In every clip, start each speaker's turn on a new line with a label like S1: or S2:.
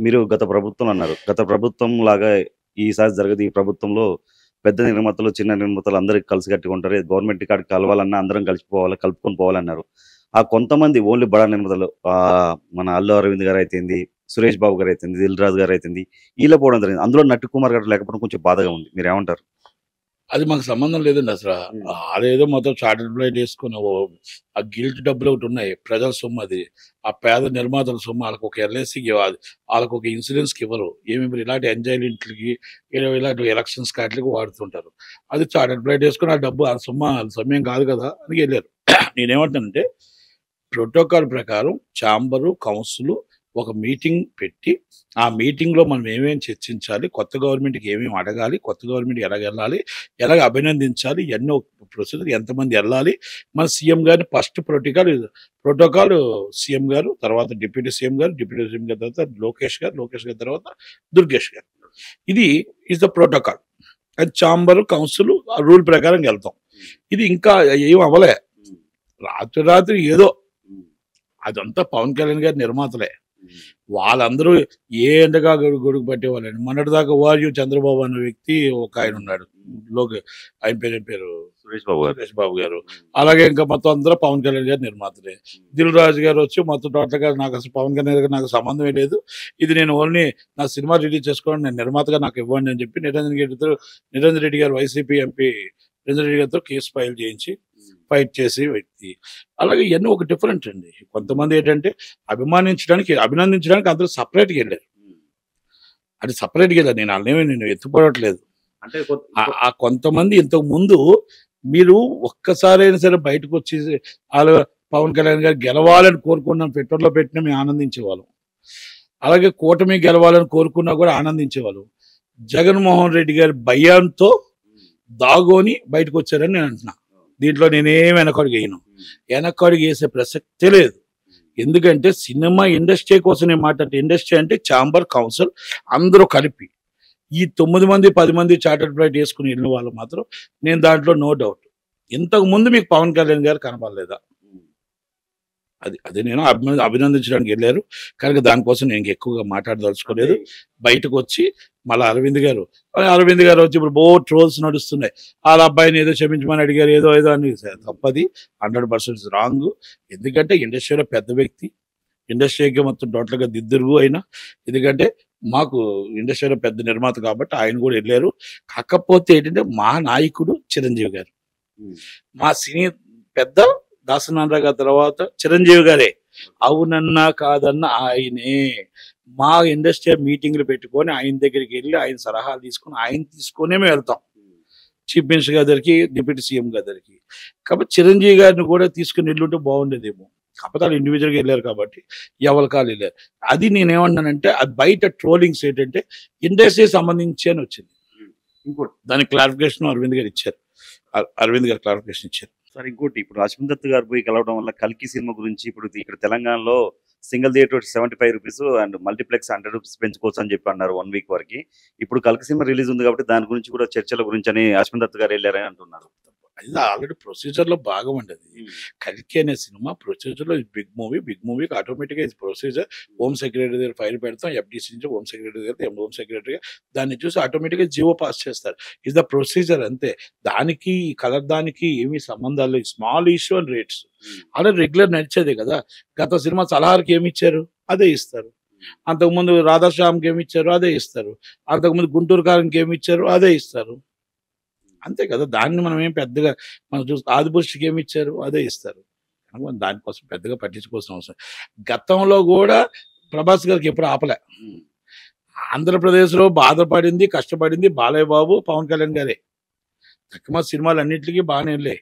S1: మీరు గత ప్రభుత్వం అన్నారు. గత ప్రభుత్వం లాగా ఈసారి జరగదు. ఈ ప్రభుత్వంలో పెద్ద నిర్మాతలు, చిన్న నిర్మాతలు అందరూ కలిసికట్టుగా ఉంటారు. గవర్నమెంట్ కాడికి కలవాలన్నా అందరం కలిసిపోవాలి, కలుపుకొని పోవాలన్నారు. ఆ కొంతమంది ఓన్లీ బడా నిర్మాతలు మన అల్లు అరవింద్ గారైతేంది, సురేష్ బాబు గారైతేంది, దిల్ రాజు గారైతేంది ఈళ్ళే పోవడం జరిగింది. అందులో నట్టు కుమార్ గారు లేకపోవడం కొంచెం బాధగా ఉంది. మీరేమంటారు?
S2: అది మాకు సంబంధం లేదండి అసలు. అదేదో మొత్తం చార్టెడ్ ఫ్లైట్ వేసుకుని ఆ గిల్ట్ డబ్బులు ఒకటి ఉన్నాయి, ప్రజల సొమ్ము అది. ఆ పేద నిర్మాతల సొమ్ము వాళ్ళకి ఒక ఎల్ఐసికి ఇవ్వాలి, వాళ్ళకి ఒక ఇన్సూరెన్స్కి ఇవ్వరు. ఏమి ఇలాంటి ఎంజాయ్మెంట్లకి ఇలాంటి ఎలక్షన్స్ కాట్లకి వాడుతుంటారు. అది చార్టెడ్ ఫ్లైట్ వేసుకుని ఆ డబ్బు ఆ సొమ్మేం కాదు కదా అని వెళ్ళారు. నేనేమంటానంటే ప్రోటోకాల్ ప్రకారం ఛాంబరు, కౌన్సిల్ ఒక మీటింగ్ పెట్టి ఆ మీటింగ్లో మనం ఏమేమి చర్చించాలి, కొత్త గవర్నమెంట్కి ఏమేమి అడగాలి, కొత్త గవర్నమెంట్ ఎలాగ వెళ్ళాలి, ఎలాగ అభినందించాలి, ఎన్నో ప్రొసీజర్, ఎంతమంది వెళ్ళాలి. మన సీఎం గారిని ఫస్ట్ ప్రోటోకాల్ సీఎం గారు, తర్వాత డిప్యూటీ సీఎం గారు, డిప్యూటీ సీఎం గారి తర్వాత లోకేష్ గారి తర్వాత దుర్గేష్ గారు. ఇది ఈజ్ ద ప్రోటోకాల్. అది ఛాంబరు, కౌన్సిల్ ఆ రూల్ ప్రకారం వెళ్తాం. ఇది ఇంకా ఏం అవ్వలే. రాత్రి ఏదో అదంతా పవన్ కళ్యాణ్ గారి నిర్మాతలే. వాళ్ళందరూ ఏ ఎండగా గొడుగు పట్టేవాళ్ళండి. మొన్నటిదాకా వారియు చంద్రబాబు అనే వ్యక్తి ఒక ఆయన ఉన్నాడు, ఆయన పేరు సురేష్ బాబు గారు. అలాగే ఇంకా మొత్తం అందరూ పవన్ కళ్యాణ్ గారి నిర్మాతలే. దిల్ రాజు గారు వచ్చి మొత్తం టోటల్గా నాకు అసలు పవన్ కళ్యాణ్ గారు నాకు సంబంధమే లేదు, ఇది నేను ఓన్లీ నా సినిమా రిలీజ్ చేసుకోవడం, నేను నిర్మాతగా నాకు ఇవ్వండి అని చెప్పి నిరంజన్ రెడ్డి గారు వైసీపీ ఎంపీ నిరంజన్ రెడ్డి గారితో కేసు ఫైల్ చేయించి ఫైట్ చేసే వ్యక్తి. అలాగే ఇవన్నీ ఒక డిఫరెంట్ అండి. కొంతమంది ఏంటంటే అభినందించడానికి అందరూ సపరేట్గా వెళ్ళారు. అది సపరేట్గా వెళ్ళారు. నేను ఎత్తుపడట్లేదు. అంటే ఆ కొంతమంది ఇంతకు ముందు మీరు ఒక్కసారైనా సరే బయటకు వచ్చి వాళ్ళు పవన్ కళ్యాణ్ గారు గెలవాలని కోరుకున్నాం, పెట్రోల్లో పెట్టినా మేము ఆనందించేవాళ్ళం. అలాగే కూటమి గెలవాలని కోరుకున్నా కూడా ఆనందించేవాళ్ళం. జగన్మోహన్ రెడ్డి గారి భయంతో దాగోని బయటకు వచ్చారని నేను అంటున్నా. దీంట్లో నేనేం వెనకడుగు వేసే ప్రసక్తే లేదు. ఎందుకంటే సినిమా ఇండస్ట్రీ కోసం నేను మాట్లాడే ఇండస్ట్రీ అంటే ఛాంబర్, కౌన్సిల్ అందరూ కలిపి ఈ 9 మంది 10 మంది చార్టర్డ్ ఫ్లైట్ వేసుకుని వెళ్ళిన వాళ్ళు మాత్రం నేను దాంట్లో నో డౌట్. ఇంతకు ముందు మీకు పవన్ కళ్యాణ్ గారు కనపడలేదా? అది నేను అభినందించడానికి వెళ్ళారు కనుక దానికోసం నేను ఎక్కువగా మాట్లాడదలుచుకోలేదు. బయటకు వచ్చి మళ్ళీ అరవింద్ గారు వచ్చి ఇప్పుడు బో ట్రోల్స్ నడుస్తున్నాయి. వాళ్ళ అబ్బాయిని ఏదో క్షమించమని అడిగారు, ఏదో అని. తప్పది, 100% రాంగ్. ఎందుకంటే ఇండస్ట్రీలో పెద్ద వ్యక్తి, ఇండస్ట్రీకి మొత్తం టోటల్గా దిద్దురుగు అయినా. ఎందుకంటే మాకు ఇండస్ట్రీలో పెద్ద నిర్మాత కాబట్టి ఆయన కూడా వెళ్ళారు. కాకపోతే ఏంటంటే మా నాయకుడు చిరంజీవి గారు, మా సినీ పెద్ద దాసనారాయణ గారి తర్వాత చిరంజీవి గారే. అవునన్నా కాదన్నా ఆయనే. మా ఇండస్ట్రీ మీటింగ్లు పెట్టుకొని ఆయన దగ్గరికి వెళ్ళి ఆయన సలహాలు తీసుకునే మేము వెళ్తాం. చీఫ్ మినిస్టర్ గారి దగ్గరికి, డిప్యూటీ సీఎం గారి దగ్గరికి. కాబట్టి చిరంజీవి గారిని కూడా తీసుకుని వెళ్ళుంటే బాగుండేదేమో. కాకపోతే వాళ్ళు ఇండివిజువల్గా వెళ్ళారు కాబట్టి ఎవరికాలు వెళ్ళారు. అది నేనేమన్నానంటే అది బయట ట్రోలింగ్స్ ఏంటంటే ఇండస్ట్రీ సంబంధించి అని వచ్చింది. ఇంకోటి దానికి క్లారిఫికేషన్ అరవింద్ గారు క్లారిఫికేషన్ ఇచ్చారు.
S1: సార్ ఇంకోటి, ఇప్పుడు అశ్విన్ దత్ గారు పోయి కలవడం వల్ల కల్కి సినిమా గురించి ఇప్పుడు ఇక్కడ తెలంగాణలో single theatre 75 rupees and multiplex 100 rupees పెంచుకోవచ్చు అని చెప్పి అన్నారు 1 వీక్ వరకు. ఇప్పుడు కల్కి సినిమా రిలీజ్ ఉంది కాబట్టి దాని గురించి కూడా చర్చల గురించి అని అశ్విన్ దత్ గారు వెళ్ళారని అంటున్నారు.
S2: అది ఆల్రెడీ ప్రొసీజర్లో భాగం అండి. అది కల్కి అనే సినిమా ప్రొసీజర్లో బిగ్ మూవీకి ఆటోమేటిక్గా ఇది ప్రొసీజర్. హోమ్ సెక్రటరీ దగ్గర ఫైల్ పెడతాం, FDC నుంచి హోమ్ సెక్రటరీ దగ్గర, హోమ్ సెక్రటరీగా దాన్ని చూసి ఆటోమేటిక్గా జీవో పాస్ చేస్తారు. ఇది ద ప్రొసీజర్ అంతే. దానికి కలర్ దానికి ఏమీ సంబంధాలు లేదు. స్మాల్ ఇష్యూ అండ్ రేట్స్ అలా రెగ్యులర్ నడిచేదే కదా. గత సినిమా సలహాకి ఏమి ఇచ్చారు అదే ఇస్తారు. అంతకుముందు రాధాశ్యామ్కి ఏమి ఇచ్చారు అదే ఇస్తారు. అంతకుముందు గుంటూరు కారంకి ఏమి ఇచ్చారు అదే ఇస్తారు. అంతే కదా. దాన్ని మనం ఏం పెద్దగా మనం చూస్తే ఆదిపురుషుకి ఏమి ఇచ్చారు అదే ఇస్తారు. దానికోసం పెద్దగా పట్టించుకోవాల్సిన అవసరం. గతంలో కూడా ప్రభాస్ గారికి ఎప్పుడు ఆపలే. ఆంధ్రప్రదేశ్లో బాధపడింది, కష్టపడింది బాలయ్య బాబు, పవన్ కళ్యాణ్ గారే. తక్కువ సినిమాలు అన్నింటికి బాగానే వెళ్ళాయి.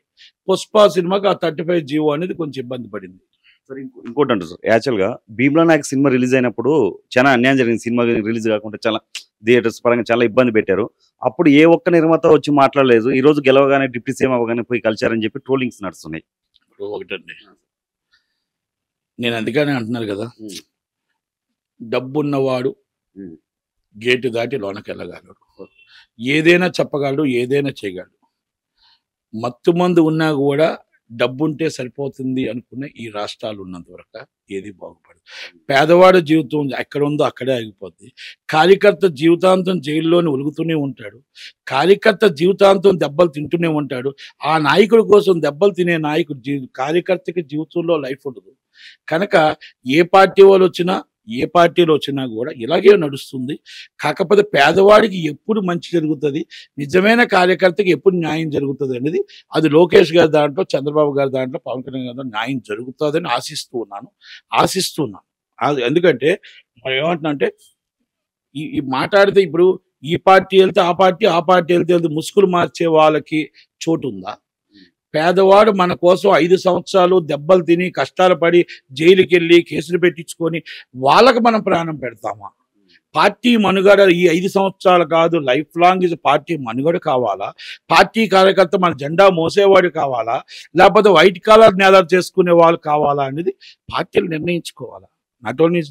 S2: పుష్ప సినిమాకి ఆ 35 జీవో అనేది కొంచెం ఇబ్బంది పడింది.
S1: సార్ ఇంకోటి అంటారు సార్, యాక్చువల్గా భీమ్లా నాయక్ సినిమా రిలీజ్ అయినప్పుడు చాలా అన్యాయం జరిగింది. సినిమా రిలీజ్ కాకుండా చాలా థియేటర్స్ పరంగా చాలా ఇబ్బంది పెట్టారు. అప్పుడు ఏ ఒక్క నిర్మాత వచ్చి మాట్లాడలేదు. ఈ రోజు గెలవగానే డిప్యూటీ సీఎం అవ్వగానే పోయి కలిశారని చెప్పి ట్రోలింగ్స్ నడుస్తున్నాయి.
S2: ఇప్పుడు ఒకటండి, నేను అందుకనే అంటున్నారు కదా, డబ్బున్నవాడు గేటు దాటి లోనకి వెళ్ళగలడు, ఏదైనా చెప్పగలడు, ఏదైనా చేయగలడు. మత్తు మందు ఉన్నా కూడా డబ్బుంటే సరిపోతుంది అనుకునే ఈ రాష్ట్రాలు ఉన్నంత వరకు ఏది బాగుపడదు. పేదవాడి జీవితం ఎక్కడ ఉందో అక్కడే ఆగిపోద్ది. కార్యకర్త జీవితాంతం జైల్లోనే ఒలుగుతూనే ఉంటాడు. కార్యకర్త జీవితాంతం దెబ్బలు తింటూనే ఉంటాడు. ఆ నాయకుడి కోసం దెబ్బలు తినే నాయకుడు కార్యకర్తకి జీవితంలో లైఫ్ ఉండదు. కనుక ఏ పార్టీ వాళ్ళు వచ్చినా ఏ పార్టీలో వచ్చినా కూడా ఇలాగే నడుస్తుంది. కాకపోతే పేదవాడికి ఎప్పుడు మంచి జరుగుతుంది, నిజమైన కార్యకర్తకి ఎప్పుడు న్యాయం జరుగుతుంది అనేది అది లోకేష్ గారి దాంట్లో, చంద్రబాబు గారి దాంట్లో, పవన్ కళ్యాణ్ గారి దాంట్లో న్యాయం జరుగుతుందని ఆశిస్తున్నాను. అది ఎందుకంటే మరి ఏమంటున్నా అంటే ఈ మాట్లాడితే ఇప్పుడు ఈ పార్టీ వెళ్తే ఆ పార్టీ వెళ్తే ముసుగులు మార్చే వాళ్ళకి చోటు ఉందా? పేదవాడు మన కోసం 5 సంవత్సరాలు దెబ్బలు తిని కష్టాలు పడి జైలుకి వెళ్ళి కేసులు పెట్టించుకొని వాళ్ళకి మనం ప్రాణం పెడతామా? పార్టీ మనుగడ ఈ 5 సంవత్సరాలు కాదు, లైఫ్ లాంగ్ ఇది పార్టీ మనుగడ కావాలా? పార్టీ కార్యకర్త మన జెండా మోసేవాడు కావాలా, లేకపోతే వైట్ కాలర్ నేదాలు చేసుకునే వాళ్ళు కావాలా అనేది పార్టీలు నిర్ణయించుకోవాలా. నాట్ ఓన్లీ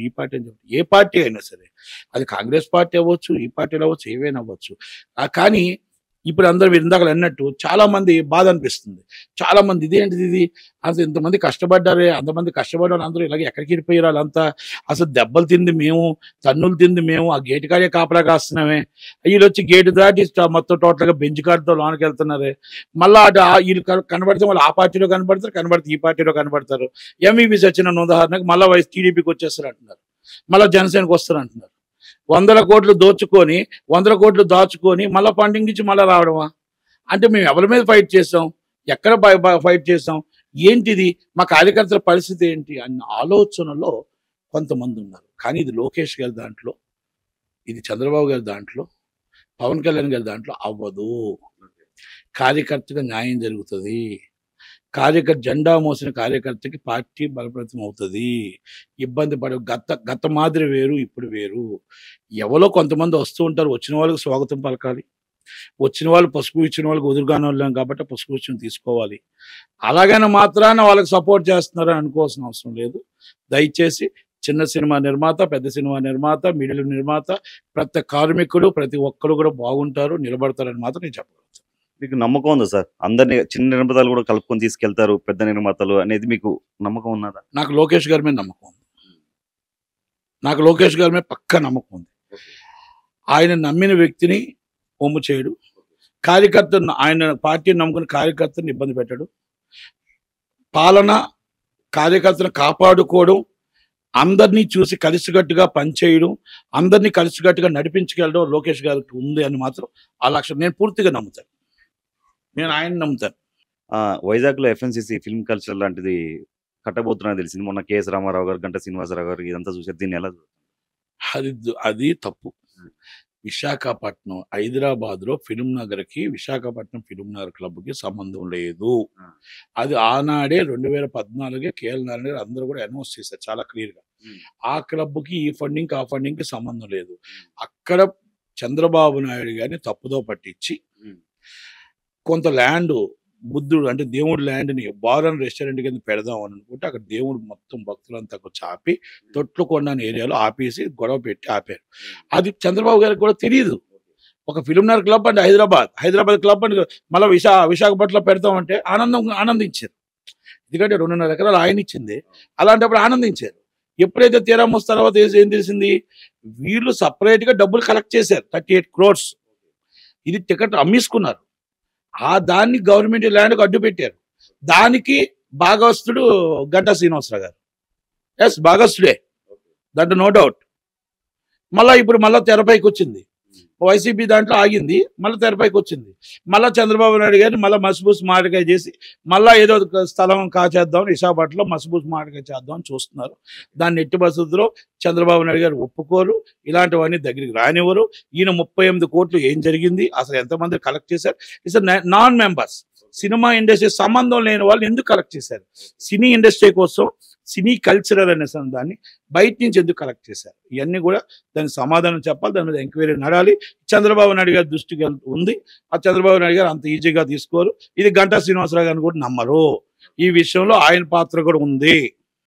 S2: ఈ పార్టీ అని చెప్పి ఏ పార్టీ అయినా సరే, అది కాంగ్రెస్ పార్టీ అవ్వచ్చు, ఈ పార్టీలు అవ్వచ్చు, ఏవైనా అవ్వచ్చు. కానీ ఇప్పుడు అందరూ మీరు ఇందాక అన్నట్టు చాలా మంది బాధ అనిపిస్తుంది. చాలా మంది ఇదేంటిది ఇది అసలు ఇంతమంది కష్టపడ్డారే, అంతమంది కష్టపడ్డారు, అందరూ ఇలాగే ఎక్కడికి వెళ్ళిపోయారు వాళ్ళంతా, అసలు దెబ్బలు తింది మేము, తన్నులు తింది మేము, ఆ గేటు కాడే కాపలా కాస్తున్నామే, వీళ్ళు వచ్చి గేటు దాటి మొత్తం టోటల్గా బెంచ్ కార్డుతో లోనికి వెళ్తున్నారే, మళ్ళీ అటు వీళ్ళు కనబడితే వాళ్ళు ఆ పార్టీలో కనబడితే ఈ పార్టీలో కనబడతారు. ఎంఈబీ సచిన ఉదాహరణకు మళ్ళీ వైఎస్ టీడీపీకి వచ్చేస్తారు అంటున్నారు, మళ్ళీ జనసేనకు వస్తారు అంటున్నారు. 100 కోట్లు దోచుకొని 100 కోట్లు దాచుకొని మళ్ళీ ఫండింగ్ ఇచ్చి మళ్ళీ రావడమా? అంటే మేము ఎవరి మీద ఫైట్ చేసాం, ఎక్కడ ఫైట్ చేసాం, ఏంటిది, మా కార్యకర్తల పరిస్థితి ఏంటి అన్న ఆలోచనలో కొంతమంది ఉన్నారు. కానీ ఇది లోకేష్ గారి దాంట్లో, ఇది చంద్రబాబు గారి దాంట్లో, పవన్ కళ్యాణ్ గారి దాంట్లో అవ్వదు. కార్యకర్తగా న్యాయం జరుగుతుంది. జెండా మోసిన కార్యకర్తకి పార్టీ బలప్రదం అవుతుంది. ఇబ్బంది పడే గత మాదిరి వేరు, ఇప్పుడు వేరు. ఎవరో కొంతమంది వస్తూ ఉంటారు, వచ్చిన వాళ్ళకి స్వాగతం పలకాలి, వచ్చిన వాళ్ళు పసుపు ఇచ్చిన వాళ్ళకి వదురుగానే వాళ్ళం కాబట్టి పసుపు ఇచ్చిన తీసుకోవాలి. అలాగైనా మాత్రాన వాళ్ళకి సపోర్ట్ చేస్తున్నారని అనుకోవాల్సిన అవసరం లేదు. దయచేసి చిన్న సినిమా నిర్మాత, పెద్ద సినిమా నిర్మాత, మిడిల్ నిర్మాత, ప్రతి కార్మికుడు ప్రతి ఒక్కరు కూడా బాగుంటారు, నిలబడతారని మాత్రం నేను చెప్పగలుగుతాను.
S1: మీకు నమ్మకం ఉందా సార్? అందరినీ చిన్న నిర్మాతలు కూడా కలుపుకొని తీసుకెళ్తారు పెద్ద నిర్మాతలు అనేది మీకు నమ్మకం ఉన్నదా?
S2: నాకు లోకేష్ గారి మీద నమ్మకం ఉంది. నాకు లోకేష్ గారి మీద పక్కా నమ్మకం ఉంది. ఆయన నమ్మిన వ్యక్తిని ఒమ్ము చేయడు, కార్యకర్తను ఆయన పార్టీని నమ్ముకుని కార్యకర్తను ఇబ్బంది పెట్టడు, పాలన కార్యకర్తను కాపాడుకోవడం, అందరినీ చూసి కలిసికట్టుగా పనిచేయడం, అందరినీ కలిసికట్టుగా నడిపించుకెళ్ళడం లోకేష్ గారికి ఉంది అని మాత్రం ఆ లక్ష్యం నేను పూర్తిగా నమ్ముతాను. నేను ఆయన నమ్ముతాను.
S1: వైజాగ్లో ఎఫ్ఎన్సీసీ ఫిల్మ్ కల్చర్ లాంటిది కట్టబోతున్నా తెలిసింది. మొన్న కేఎస్ రామారావు గారు, గంటా శ్రీనివాసరావు గారు ఇదంతా చూసారు. దీన్ని ఎలా
S2: అది తప్పు. విశాఖపట్నం, హైదరాబాద్లో ఫిల్మ్ నగర్కి విశాఖపట్నం ఫిల్మ్ నగర్ క్లబ్కి సంబంధం లేదు. అది ఆనాడే 2014 కేఎల్ నారాయణ గారు అందరూ కూడా అనౌన్స్ చేశారు చాలా క్లియర్గా. ఆ క్లబ్కి ఈ ఫండింగ్ ఆ ఫండింగ్కి సంబంధం లేదు. అక్కడ చంద్రబాబు నాయుడు గారిని తప్పుదో పట్టించి కొంత ల్యాండ్ బుద్ధుడు అంటే దేవుడు ల్యాండ్ని బార్ అండ్ రెస్టారెంట్ కింద పెడదాం అని అనుకుంటే అక్కడ దేవుడు మొత్తం భక్తులంతా చాపి తొట్లకొండ అనే ఏరియాలో ఆపేసి గొడవ పెట్టి ఆపారు. అది చంద్రబాబు గారికి కూడా తెలియదు. ఒక ఫిల్మ్ నగర్ క్లబ్ అంటే హైదరాబాద్ క్లబ్ అని మళ్ళీ విశాఖపట్నంలో పెడతామంటే ఆనందించారు. ఎందుకంటే 2.5 ఎకరాలు ఆయన ఇచ్చింది. అలాంటప్పుడు ఆనందించారు. ఎప్పుడైతే తీరం వస్తున్న తర్వాత ఏం తెలిసింది, వీళ్ళు సపరేట్గా డబ్బులు కలెక్ట్ చేశారు 38 crores. ఇది టికెట్ అమ్మేసుకున్నారు. దాన్ని గవర్నమెంట్ ల్యాండ్కి అడ్డు పెట్టారు. దానికి భాగస్తుడు గంటా శ్రీనివాసరావు గారు. ఎస్, భాగస్తుడే, దాంట్లో నో డౌట్. ఇప్పుడు మళ్ళీ తెరపైకి వచ్చింది. వైసీపీ దాంట్లో ఆగింది, మళ్ళీ తెరపైకి వచ్చింది. మళ్ళీ చంద్రబాబు నాయుడు గారిని మళ్ళీ మసిబూసి మాటకాయ చేసి మళ్ళీ ఏదో స్థలం కాచేద్దాం, విశాఖపట్నంలో మసిబూసి మాటకాయ చేద్దాం చూస్తున్నారు. దాన్ని ఎట్టి పరిస్థితుల్లో చంద్రబాబు నాయుడు గారు ఒప్పుకోరు, ఇలాంటివన్నీ దగ్గరికి రానివ్వరు. ఈయన 38 కోట్లు ఏం జరిగింది, అసలు ఎంతమంది కలెక్ట్ చేశారు, it's non members, cinema industry సంబంధం లేని వాళ్ళు ఎందుకు కలెక్ట్ చేశారు, సినీ ఇండస్ట్రీ కోసం, సినీ కల్చరల్ అనే దాన్ని బయట నుంచి ఎందుకు కలెక్ట్ చేశారు, ఇవన్నీ కూడా దానికి సమాధానం చెప్పాలి. దాని మీద ఎంక్వైరీ నడాలి. చంద్రబాబు నాయుడు గారి దృష్టికి ఉంది. ఆ చంద్రబాబు నాయుడు గారు అంత ఈజీగా తీసుకోరు. ఇది గంటా శ్రీనివాసరావు గారిని కూడా నమ్మరు. ఈ విషయంలో ఆయన పాత్ర కూడా ఉంది.